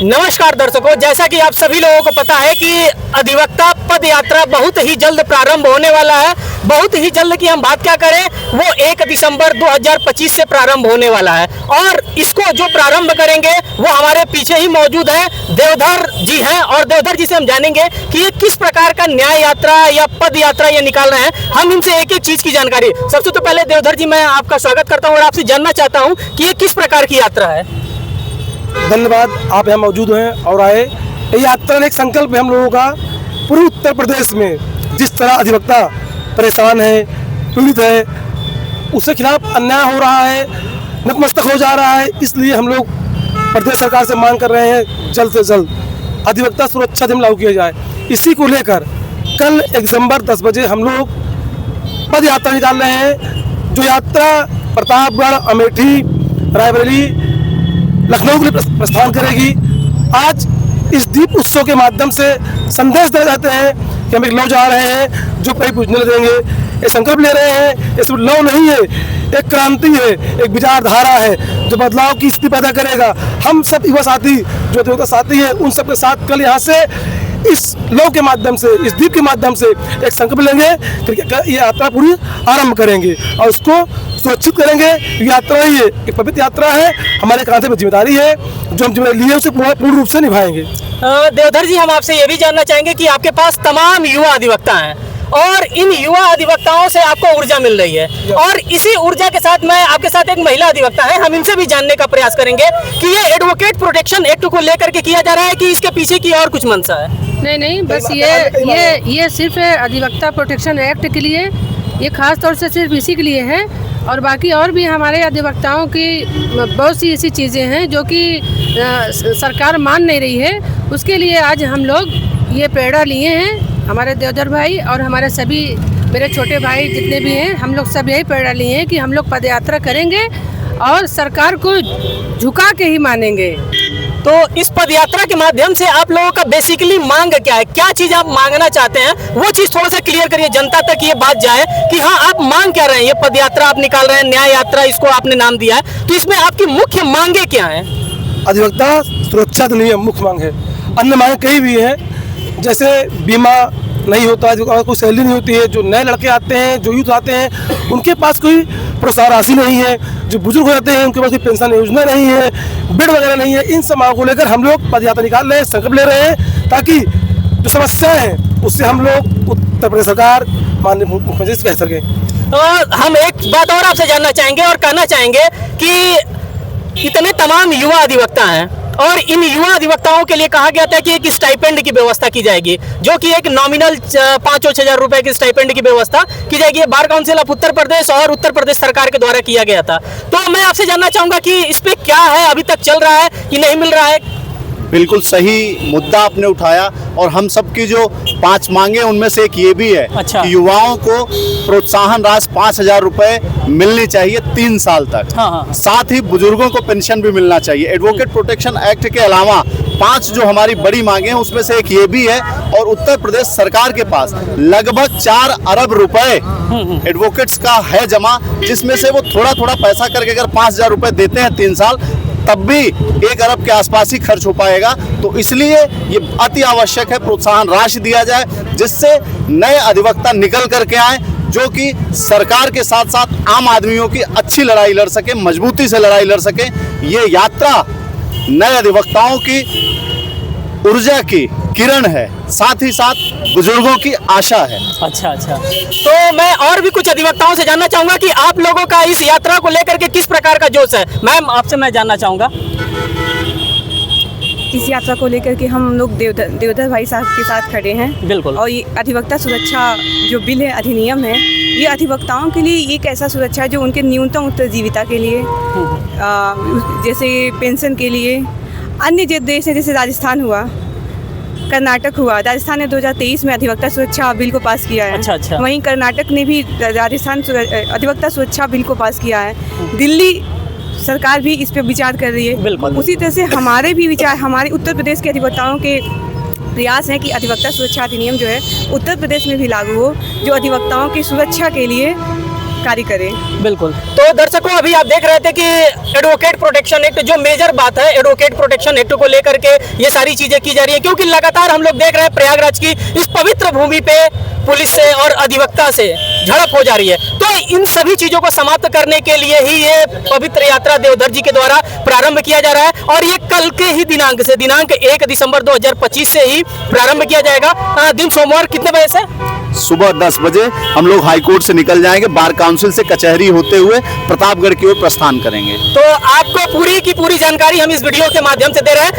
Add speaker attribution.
Speaker 1: नमस्कार दर्शकों, जैसा कि आप सभी लोगों को पता है कि अधिवक्ता पद यात्रा बहुत ही जल्द प्रारंभ होने वाला है। बहुत ही जल्द की हम बात क्या करें, वो 1 दिसंबर 2025 से प्रारंभ होने वाला है। और इसको जो प्रारंभ करेंगे वो हमारे पीछे ही मौजूद है, देवधर जी हैं। और देवधर जी से हम जानेंगे कि ये किस प्रकार का न्याय यात्रा या पद यात्रा ये निकाल रहे हैं। हम इनसे एक एक चीज की जानकारी। सबसे तो पहले देवधर जी, मैं आपका स्वागत करता हूँ और आपसे जानना चाहता हूँ कि ये किस प्रकार की यात्रा है।
Speaker 2: धन्यवाद, आप यहाँ मौजूद हैं और आए। ये यात्रा एक संकल्प है हम लोगों का। पूरे उत्तर प्रदेश में जिस तरह अधिवक्ता परेशान है, पीड़ित है, उसके खिलाफ अन्याय हो रहा है, नतमस्तक हो जा रहा है, इसलिए हम लोग प्रदेश सरकार से मांग कर रहे हैं जल्द से जल्द अधिवक्ता सुरक्षा अधिनियम लागू किया जाए। इसी को लेकर कल 1 दिसंबर 10 बजे हम लोग पद यात्रा निकाल रहे हैं, जो यात्रा प्रतापगढ़, अमेठी, रायबरेली, लखनऊ के लिए प्रस्थान करेगी। आज इस दीप उत्सव के माध्यम से संदेश दे जाते हैं कि हम एक लौ जा रहे हैं जो कहीं पूछने देंगे। ये संकल्प ले रहे हैं, ये सिर्फ लौ नहीं है, एक क्रांति है, एक विचारधारा है जो बदलाव की स्थिति पैदा करेगा। हम सब युवा साथी जो अधिवक्ता साथी हैं, उन सबके साथ कल यहाँ से इस लौ के माध्यम से, इस दीप के माध्यम से एक संकल्प लेंगे कि ये यात्रा पूरी आरंभ करेंगे और उसको सुरक्षित करेंगे। यात्रा ही है, एक पवित्र यात्रा है, हमारे कांधे पर जिम्मेदारी है, जो हम जिम्मेदारी लिए उसे पूर्ण रूप से निभाएंगे।
Speaker 1: देवधर जी, हम आपसे ये भी जानना चाहेंगे कि आपके पास तमाम युवा अधिवक्ता हैं और इन युवा अधिवक्ताओं से आपको ऊर्जा मिल रही है, और इसी ऊर्जा के साथ मैं आपके साथ एक महिला अधिवक्ता है, हम इनसे भी जानने का प्रयास करेंगे कि ये एडवोकेट प्रोटेक्शन एक्ट को लेकर के किया जा रहा है कि इसके पीछे की और कुछ मंशा है।
Speaker 3: नहीं, बस ये सिर्फ अधिवक्ता प्रोटेक्शन एक्ट के लिए, ये खास तौर से सिर्फ इसी के लिए है। और बाकी और भी हमारे अधिवक्ताओं की बहुत सी ऐसी चीज़ें हैं जो कि सरकार मान नहीं रही है। उसके लिए आज हम लोग ये प्रेरणा लिए हैं, हमारे देवधर भाई और हमारे सभी मेरे छोटे भाई जितने भी हैं, हम लोग सब यही प्रेरणा लिए हैं कि हम लोग पदयात्रा करेंगे और सरकार को झुका के ही मानेंगे।
Speaker 1: तो इस पदयात्रा के माध्यम से आप लोगों का बेसिकली मांग क्या है, क्या चीज आप मांगना चाहते हैं, वो चीज थोड़ा सा क्लियर करिए, जनता तक ये बात जाए कि हाँ आप मांग क्या रहे हैं। ये पदयात्रा आप निकाल रहे हैं, न्याय यात्रा इसको आपने नाम दिया है, तो इसमें आपकी मुख्य मांगे क्या है?
Speaker 2: अधिवक्ता सुरक्षा अधिनियम मुख्य मांग है। अन्य मांग कई भी है, जैसे बीमा नहीं होता है, जो कोई सैलरी नहीं होती है, जो नए लड़के आते हैं, जो यूथ आते हैं, उनके पास कोई प्रोत्साहन राशि नहीं है, जो बुजुर्ग हो जाते हैं उनके पास कोई पेंशन योजना नहीं है, बेड वगैरह नहीं है। इन सब मांगों को लेकर हम लोग पदयात्रा निकाल रहे हैं, संकल्प ले रहे हैं, ताकि जो समस्याएं हैं उससे हम लोग उत्तर प्रदेश सरकार माननीय मुख्यमंत्री से कह सकें।
Speaker 1: तो हम एक बात और आपसे जानना चाहेंगे और कहना चाहेंगे कि इतने तमाम युवा अधिवक्ता हैं और इन युवा अधिवक्ताओं के लिए कहा गया था कि एक स्टाइपेंड की व्यवस्था की जाएगी, जो कि एक नॉमिनल 5,000 रुपए की स्टाइपेंड की व्यवस्था की जाएगी। ये bar council of Uttar Pradesh और उत्तर प्रदेश सरकार के द्वारा किया गया था। तो मैं आपसे जानना चाहूंगा कि इस पे क्या है, अभी तक चल रहा है कि नहीं मिल रहा है?
Speaker 4: बिल्कुल सही मुद्दा आपने उठाया, और हम सब की जो 5 मांगे उनमें से एक ये भी है कि युवाओं को प्रोत्साहन राशि 5,000 रुपए मिलनी चाहिए 3 साल तक। साथ ही बुजुर्गों को पेंशन भी मिलना चाहिए। एडवोकेट प्रोटेक्शन एक्ट के अलावा 5 जो हमारी बड़ी मांगे हैं उसमें से एक ये भी है। और उत्तर प्रदेश सरकार के पास लगभग 4 अरब रुपए एडवोकेट्स का है जमा, जिसमें से वो थोड़ा थोड़ा पैसा करके अगर 5,000 रुपए देते हैं 3 साल, तब भी 1 अरब के आसपास ही खर्च हो पाएगा। तो इसलिए ये अति आवश्यक है प्रोत्साहन राशि दिया जाए, जिससे नए अधिवक्ता निकल करके आए, जो कि सरकार के साथ साथ आम आदमियों की अच्छी लड़ाई लड़ सके, मजबूती से लड़ाई लड़ सके। ये यात्रा नए अधिवक्ताओं की ऊर्जा की किरण है, साथ ही साथ बुजुर्गों की आशा है।
Speaker 1: अच्छा। तो मैं और भी कुछ अधिवक्ताओं से जानना चाहूंगा कि आप लोगों का इस यात्रा को लेकर के किस प्रकार का जोश है। मैम, आपसे मैं जानना चाहूंगा।
Speaker 5: इस यात्रा को लेकर के हम लोग देवधर भाई साहब के साथ खड़े हैं।
Speaker 1: बिल्कुल।
Speaker 5: और ये अधिवक्ता सुरक्षा जो बिल है, अधिनियम है, ये अधिवक्ताओं के लिए एक ऐसा सुरक्षा है जो उनके न्यूनतम उत्तरजीविता के लिए, जैसे पेंशन के लिए, अन्य देश है जैसे राजस्थान हुआ, कर्नाटक हुआ। राजस्थान ने 2023 में अधिवक्ता सुरक्षा बिल को पास किया है।
Speaker 1: अच्छा।
Speaker 5: वहीं कर्नाटक ने भी राजस्थान अधिवक्ता सुरक्षा बिल को पास किया है। दिल्ली सरकार भी इस पर विचार कर रही है। उसी तरह से हमारे भी विचार, हमारे उत्तर प्रदेश के अधिवक्ताओं के प्रयास है कि अधिवक्ता सुरक्षा अधिनियम जो है उत्तर प्रदेश में भी लागू हो, जो अधिवक्ताओं की सुरक्षा के लिए कार्य करें।
Speaker 1: बिल्कुल। तो दर्शकों, अभी आप देख रहे थे कि एडवोकेट प्रोटेक्शन एक्ट, जो मेजर बात है एडवोकेट प्रोटेक्शन एक्ट को लेकर के ये सारी चीजें की जा रही है, क्योंकि लगातार हम लोग देख रहे हैं प्रयागराज की इस पवित्र भूमि पे पुलिस से और अधिवक्ता से झड़प हो जा रही है। तो इन सभी चीजों को समाप्त करने के लिए ही ये पवित्र यात्रा देवधर जी के द्वारा प्रारंभ किया जा रहा है और ये कल के ही दिनांक से, दिनांक 1 दिसंबर 2025 से ही प्रारंभ किया जाएगा। दिन सोमवार कितने बजे से?
Speaker 4: सुबह 10 बजे हम लोग हाई कोर्ट से निकल जाएंगे, बार काउंसिल से कचहरी होते हुए प्रतापगढ़ की ओर प्रस्थान करेंगे।
Speaker 1: तो आपको पूरी की पूरी जानकारी हम इस वीडियो के माध्यम से दे रहे हैं।